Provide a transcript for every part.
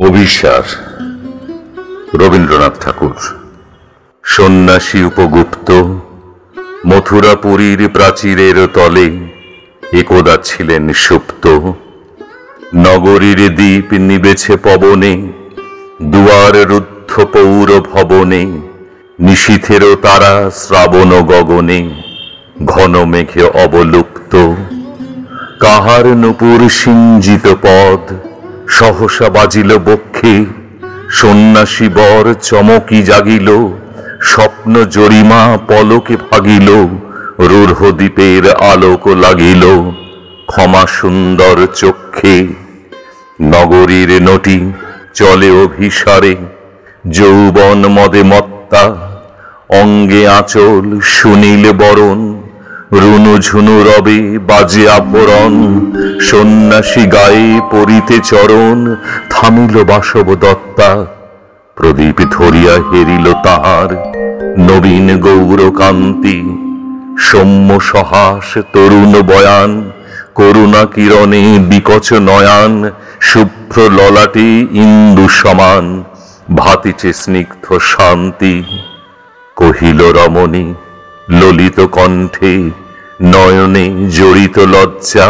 অভিসার রবীন্দ্রনাথ ঠাকুর। সন্ন্যাসী উপগুপ্ত মথুরাপুরীর প্রাচীরের তলে একদা ছিলেন সুপ্ত। নগরীর দ্বীপ নিবেছে পবনে, দুয়ার রুদ্ধ পৌর ভবনে, নিশীথেরও তারা শ্রাবণ গগনে, ঘন মেঘে অবলুপ্ত। কাহার নূপুর সিঞ্জিত পদ সহসা বাজিল বক্ষে, সন্ন্যাসী বর চমকি জাগিল, স্বপ্ন জরিমা পলকে ভাগিল, রূঢ় দ্বীপের আলোক লাগিল ক্ষমা সুন্দর চক্ষে। নগরীর নটি চলে অভিসারে, যৌবন মদে মত্তা, অঙ্গে আঁচল সুনীল বরণ, রুনু ঝুনু রবে বাজে আভরণ, সন্ন্যাসী গায়ে পরিতে চরণ। থামিল বাসব দত্তা, প্রদীপ ধরিয়া হেরিল তাহার নবীন গৌরকান্তি, সৌম্য সহাস তরুণ বয়ান, করুণা কিরণে বিকচ নয়ান, শুভ্র ললাটে ইন্দু সমান, ভাতিছে স্নিগ্ধ শান্তি। কহিল রমণী ললিত কণ্ঠে, নয়নে জড়িত লজ্জা,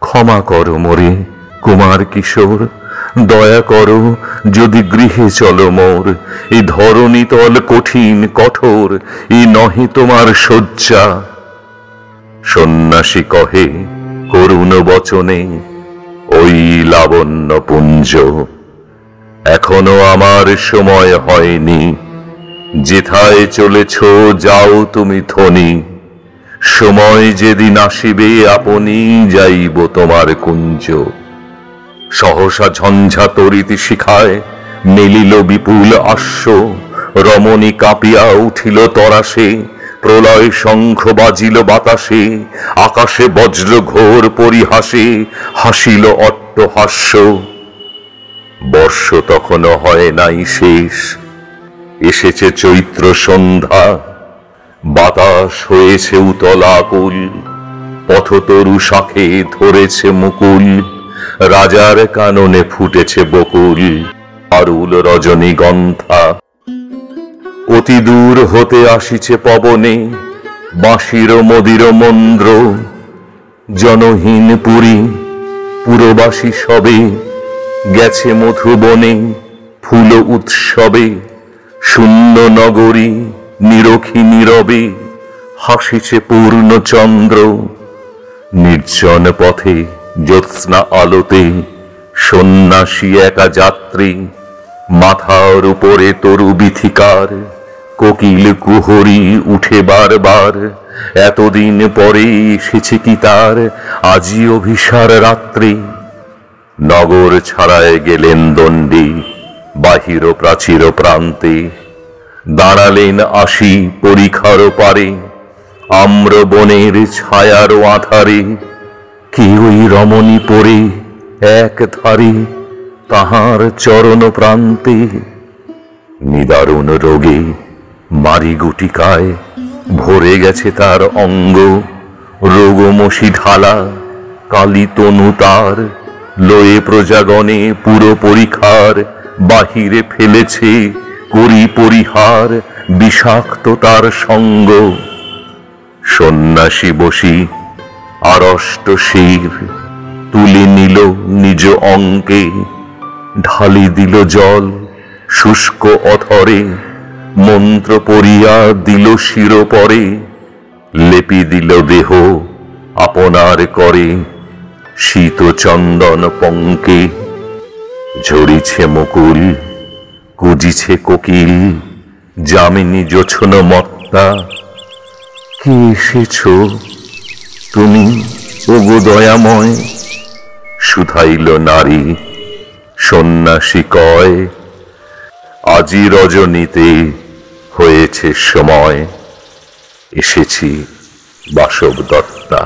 ক্ষমা কর মোরে কুমার কিশোর, দয়া করো যদি গৃহে চলো মোর। এই ধরণী তল কঠিন কঠোর, এই নহে তোমার শয্যা। সন্ন্যাসী কহে করুণ বচনে, ওই লাবণ্য পুঞ্জ, এখনো আমার সময় হয়নি, যেথায় চলেছ যাও তুমি ধনী। সময় যেদিন আসিবে আপনি, যাইব তোমার কুঞ্জ। সহসা ঝঞ্ঝা তরিতি শিখায় মেলিল বিপুল আশ্ব, রমণী কাঁপিয়া উঠিল তরাসে, প্রলয় শঙ্খ বাজিল বাতাসে, আকাশে বজ্র ঘোর পরিহাসে, হাসিল অট্টহাস্য। বর্ষ তখনও হয় নাই শেষ, এসেছে চৈত্র সন্ধ্যা, বাতাস হয়েছে উতল আকুল, পথতরু শাখে ধরেছে মুকুল, রাজার কাননে ফুটেছে বকুল, আরুল রজনীগন্ধা। অতি দূর হতে আসিছে পবনে বাঁশির মদির মন্দ্র, জনহীন পুরী পুরবাসী সবে গেছে মধুবনে ফুল উৎসবে। শূন্য নগরী নিরখী নীরবে হাসিছে পূর্ণচন্দ্র, নির্জন পথে জ্যোৎস্না আলোতে সন্ন্যাসী একা যাত্রী, মাথার উপরে তরু বিথিকার, কোকিল কুহরি উঠে বারবার। এতদিন পরে এসেছে কি তার আজি অভিসার রাত্রি। নগর ছাড়ায় গেলেন দণ্ডী বাহির প্রাচীর প্রান্তে, দাঁড়ালেন আসি পরিখার পারে, আম্র বনের ছায়ার আধারে। কে ওই রমণী পড়ে এক ধারে তাহার চরণ প্রান্তে, নিদারুণ রোগে মারি গুটিকায় ভরে গেছে তার অঙ্গ, রোগমশি ঢালা কালী তনু তার, লয়ে প্রজাগণে পুরো পরিখার, বাহিরে ফেলেছে করি পরিহার বিষাক্ত তার সঙ্গ। সন্ন্যাসী বসি আড়ষ্ট শির তুলে নিল নিজ অঙ্কে, ঢালি দিল জল শুষ্ক অথরে, মন্ত্র পড়িয়া দিল শিরোপরে, লেপি দিল দেহ আপনার করে শীত চন্দন পঙ্কে। ঝরিছে মুকুল কুজিছে কোকিল, যামিনী জোছন মত্তা। কে এসেছ তুমি ওগো দয়াময়, শুধাইল নারী। সন্ন্যাসী কয়, আজি রজনীতে হয়েছে সময়, এসেছি বাসব দত্তা।